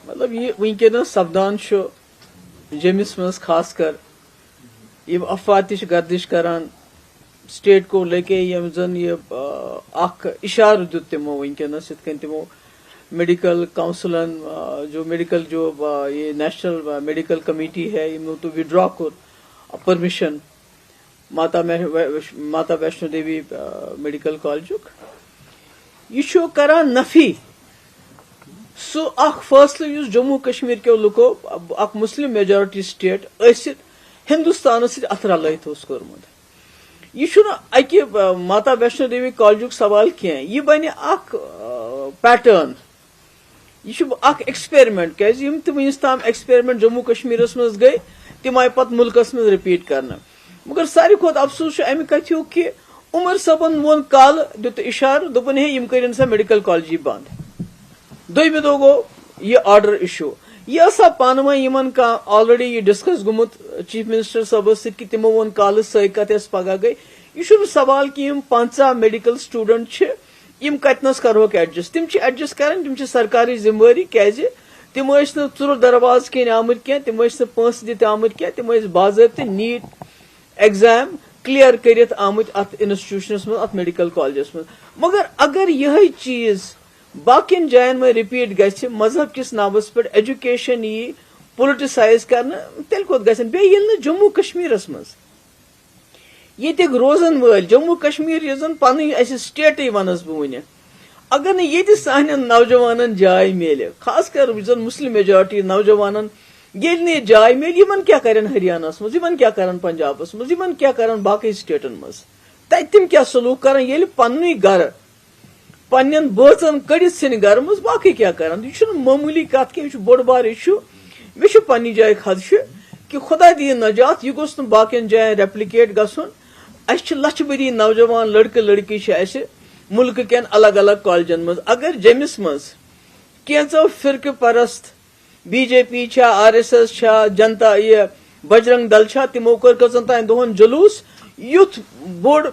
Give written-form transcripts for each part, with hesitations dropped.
مطلب یہ ونکس سپدان جمس مز خاص کر یم افواہ تہ گردش کران سٹیٹ کو لے کے یم زن یہ اخ اشارہ دیت تمو ونکس یت کن تمو میڈیکل کونسلن جو میڈیکل جو یہ نیشنل میڈیکل کمیٹی ہے یمو تو وڈرا کور پرمیشن ماتا ویشنو دیوی میڈیکل کالجک یہ کران نفی سو اخ فیصلہ اس جموں کشمیر کے لکو اخ مسلم میجارٹی سٹیٹ ٲسِتھ ہندوستان ست اتھ رلائت کورمت یہ اکہ ماتا ویشنو دیوی کالجک سوال کی یہ بنہ اخ پیٹرن یہ اخ ایکسپیرمنٹ کیاز یم تہ ونس تام ایکسپیرمنٹ جموں کشمیرس مز گئی تم آئی پتہ ملکس مز رپیٹ کرنا مگر ساروی کھت افسوس امہ کتھیو کہ عمر صٲبن وون کال دیت اشارہ دپن ہے یم کرن سا میڈیکل کالجی بند دویمہ دۄہ گو یہ آرڈر ایشو یہ سا پانہ ون آلریڈی یہ ڈسکس گومت چیف منسٹر صاحبس ست کہ تمو وون کال سی کت پگہ گئی یہ سوال کہ یم 50 میڈیکل سٹوڈنٹ یم کتنس کروک ایڈجسٹ تم ایڈجسٹ کران تم سرکاری ذمہ واری کیازِ تم ژور درواز کن آمت کی تم پونسہ دت آمت کی تم باضابطہ نیٹ ایگزام کلیئر کرت آمت ات انسٹیٹیوشنس مز ات میڈیکل کالجس مز مگر اگر یہ چیز باقین جائن میں رپیٹ گژھِ مذہب کس ناوس پہ ایجوکیشن یہ پولٹسائز کرنا تیل کوت گژھن بیٚیہِ ییٚلہِ نہٕ جموں کشمیرس مز ییٚتیُک روزن وٲلۍ جموں کشمیر یُس زن پنٕنۍ اسہِ سٹیٹٕے ونس بہٕ وٕنہِ اگر نہٕ ییٚتہِ سانٮ۪ن نوجوانن جاے میلہِ خاص کر یُس زن مسلم میجارٹی نوجوانن ییٚلہِ نہٕ یہِ جاے میلہِ یِمن کیٛاہ کرن ہریانہس منٛز یِمن کیٛاہ کرن پنجابس منٛز یِمن کیٛاہ کرن باقٕے سٹیٹن منٛز تتہِ تِم کیٛاہ سلوٗک کرن ییٚلہِ پننُے گرٕ پنن بٲژن کڑِتھ ژھٕنہِ گرٕ منٛز باقٕے کیٛاہ کرن یہ چھُنہٕ معموٗلی کتھ کینٛہہ یہ چھُ بوٚڑ بار اِشوٗ مےٚ چھُ پننہِ جایہِ خدشہ کہ خدا دِیِن نجات یہ گوٚژھ نہٕ باقین جاین ریپلِکیٹ گژھُن اسہِ چھِ لچھِ بٔدی نوجوان لڑکہٕ لڑکی چھِ اسہِ ملکہٕ کٮ۪ن الگ الگ کالجن منٛز اگر جیٚمِس منٛز کینٛژو فرقہٕ پرست بی جے پی چھا آر ایس ایس چھا جنتا یہ بجرنگ دل چھا تمو کٔر کٔژن تام دۄہن جلوٗس یُتھ بوٚڑ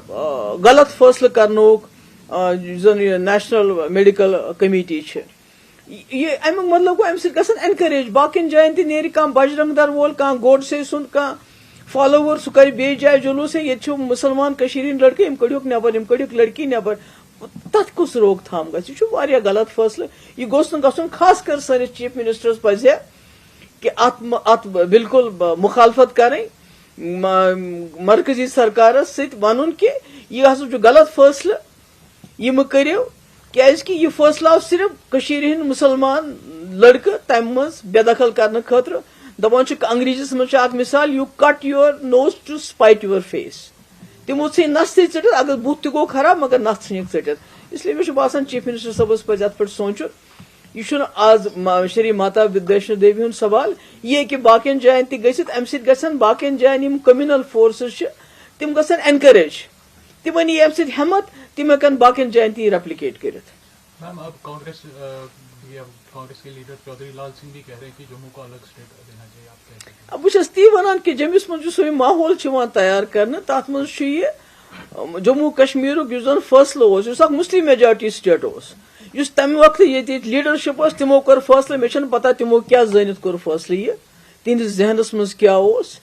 غلط فٲصلہٕ کرنوک زن یہ نیشنل میڈیکل کمیٹی یہ امیک مطلب گو امہ سۭتۍ گژھن انکریج باقین جائن تہ نیرِ کانٛہہ بجرنگ دل وول کانٛہہ گوڈسے سُنٛد کانٛہہ فالوور سُہ کرِ بیٚیہِ جایہِ جلوٗس ییٚتہِ چھُ مسلمان کٔشیٖرِ ہٕنٛدۍ لڑکہٕ یِم کٔڑۍہوکھ نٮ۪بر یِم کٔڑۍہوکھ لڑکی نٮ۪بر تتھ کُس روک تھام گژھِ یہ چھُ واریاہ غلط فٲصلہٕ یہ گوٚژھ نہٕ گژھُن خاص کر سٲنِس چیف منسٹرس پزِ کہ ات بالکل مخالفت کرٕنۍ مرکزی سرکارس سۭتۍ ونُن کہ یہ ہسا چھُ غلط فٲصلہٕ یہ مہ کرو کیازکہ یہ فٲصلہٕ آو صرف کٔشیٖرِ ہٕنٛدۍ مُسلمان لڑکہٕ تمہِ منٛز بے دخل کرنہٕ خٲطرٕ دپان چھِ انگریزیس منٛز چھِ اکھ مثال you cut your nose to spite your face تمو ژھٕنۍ نستٕے ژٔٹِتھ اگر بُتھ تہِ گوٚو خراب مگر نتھ ژھٕنِکھ ژٔٹِتھ اس لیے مےٚ چھُ باسان چیف منسٹر صٲبس پزِ اتھ پٮ۪ٹھ سونچُن یہ چھُنہٕ آز شری ماتا ویشنو دیوی ہُنٛد سوال یہ ہیٚکہِ باقین جاین تہِ گٔژھِتھ امہِ سۭتۍ گژھن باقین جاین یِم کمیونل فورسز چھِ تِم گژھن اینکریج تمن یی امہ سۭتۍ ہٮ۪مت تم ہٮ۪کن باقین جاین تہِ ریپلِکیٹ کٔرِتھ میم اب کانگریس کے لیڈر چودھری لال سنگھ بھی کہہ رہے ہیں کہ جموں کو الگ اسٹیٹ دینا چاہیے آپ کیا کہتے ہیں؟ اب بہٕ چھس تی ونان کہ جمس منٛز یُس وۄنۍ ماحول چھُ یِوان تیار کرنہٕ تتھ منٛز چھُ یہِ جموں کشمیرُک یُس زن فٲصلہٕ اوس یُس اکھ مسلم میجارٹی سٹیٹ اوس یُس تمہِ وقتہٕ ییٚتہِ لیڈرشپ ٲس تِمو کوٚر فٲصلہٕ مےٚ چھنہٕ پتہ تِمو کیٛاہ زٲنِتھ کوٚر فٲصلہٕ یہِ تِہنٛدِس ذہنس منٛز کیٛاہ اوس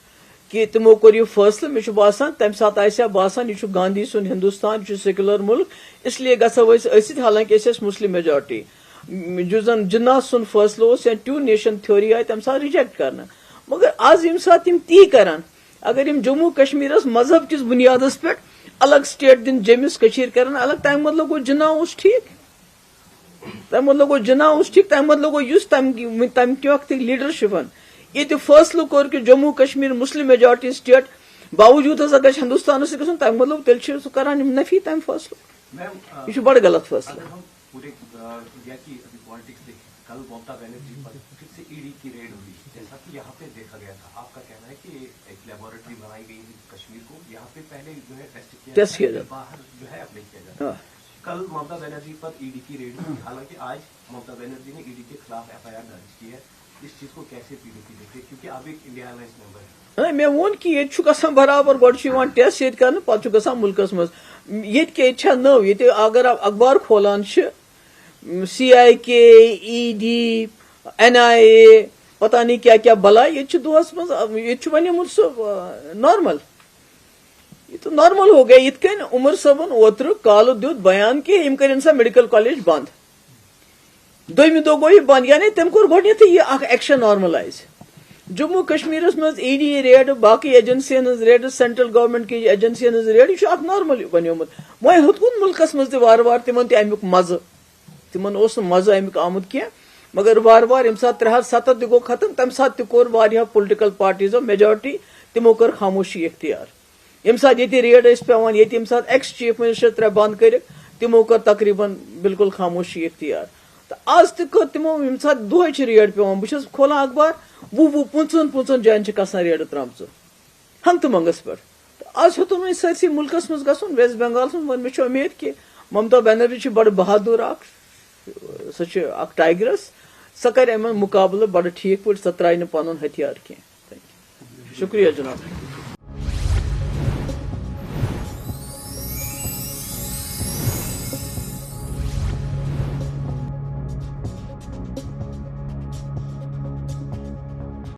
کہ تمو کوٚر یہِ فٲصلہٕ مےٚ چھُ باسان تمہِ ساتہٕ آسہِ ہا باسان یہِ چھُ گاندھی سُنٛد ہندوستان یہِ چھُ سیکولر ملک اس لیے گژھو أسۍ ٲسِتھ حالانکہ أسۍ ٲسۍ مسلم میجارٹی یُس زن جناح سُنٛد فٲصلہٕ اوس یا ٹوٗ نیشن تھیوری آیہِ تمہِ ساتہٕ رِجیکٹ کرنہٕ مگر آز ییٚمہِ ساتہٕ یِم تی کرن اگر یِم جموں کشمیرس مذہب کِس بنیادس پٮ۪ٹھ الگ سٹیٹ دِنۍ جیٚمِس کٔشیٖر کرن الگ تمہِ مطلب گوٚو جناح اوس ٹھیٖک تمہِ مطلب گوٚو جناح اوس ٹھیٖک تمہِ مطلب گوٚو یُس تمہِ وقتٕکۍ لیڈرشپن یہ فٲصلہٕ کوٚر کہ جموں کشمیر مسلم میجارٹی سٹیٹ باوجود ہسا گژھِ ہندوستانس سۭتۍ گژھُن تمہِ مطلب تیٚلہِ چھِ سُہ کران یِم نفی تمہِ فٲصلُک یہ چھُ بڑٕ غلط فٲصلہٕ پورے انڈیا کی ابھی پالیٹکس دیکھیں کل ممتا بنرجی پر پھر سے ای ڈی کی ریڈ ہوئی جیسا کہ یہاں پہ دیکھا گیا تھا آپ کا کہنا ہے کہ ایک لیبورٹری بنائی گئی کشمیر کو یہاں پہ پہلے جو ہے ٹیسٹ کیا جاتا باہر جو ہے اپلائی کیا جاتا کل ممتا بنرجی پر ای ڈی کی ریڈ ہوئی حالانکہ آج ممتا بنرجی نے ای ڈی کے خلاف ایف آئی آر درج کی ہے اس چیز کو کیسے پی ڈی پی دیکھتے کیونکہ اب ایک انڈیا الائنس ممبر ہے مےٚ ووٚن کہِ ییٚتہِ چھُ گژھان برابر گۄڈٕ چھُ یِوان ٹیسٹ ییٚتہِ کرنہٕ پتہٕ چھُ گژھان مُلکس منٛز ییٚتہِ کیٛاہ ییٚتہِ چھا نٔو ییٚتہِ اگر اخبار کھولان چھِ سی آئی کے ای ڈی NIA پتہ نہیں کیا کیا بلا یہ دہس مز ونیمت سہ نارمل یہ تو نارمل ہو گیا یت کن عمر صبن اوتر کالو دیت بیان کہ یم کرن سا میڈیکل کالج بند دویمہ دہ گو یہ بند یعنی تم کور گۄڈنیتھے یہ اخ ایکشن نارملائز جموں کشمیرس مز ED ریڈ باقی ایجنسین ہز ریڈ سینٹرل گورنمنٹ کی ایجنسین ہز ریڈ یہ اخ نارمل بنیومت وۄنۍ ہُتھ کُن ملکس مز تہ وار وار تمن تہ امیُک مزٕ تمن اوس نہٕ مزٕ امیُک آمُت کینٛہہ مگر وار وار یم سات 370 تہ گو ختم تمہ سات تہ کور واریاہ پُلٹِکل پارٹیزو میجارٹی تمو کر خاموشی اختیار یم سات یہ ریڈ ٲسۍ پیوان ییٚتہِ یم سات ایکس چیف منسٹر 3 بند کرِکھ تمو کر تقریباً بالکل خاموشی اختیار تو آز تہ کر تمو یم سات دۄہے چھ ریڈ پیوان بہٕ چھُس کھولان اخبار 20 جاین چھ کھسان ریڈ ترامژٕ ہنگتہٕ منگس پہ آز ہیوٚتُن وۄنۍ سٲرسٕے ملکس مز گژھُن ویسٹ بنگالس مز وۄنۍ مےٚ چھُ امید کہ ممتا بنرجی چھ بڑٕ بہادر اکھ سۄ چھِ اکھ ٹائگرس سۄ کرِ یِمن مقابلہٕ بڑٕ ٹھیک پٲٹھۍ سۄ ترٛایہِ نہٕ پنُن ہتھیار کینٛہہ شکریہ جناب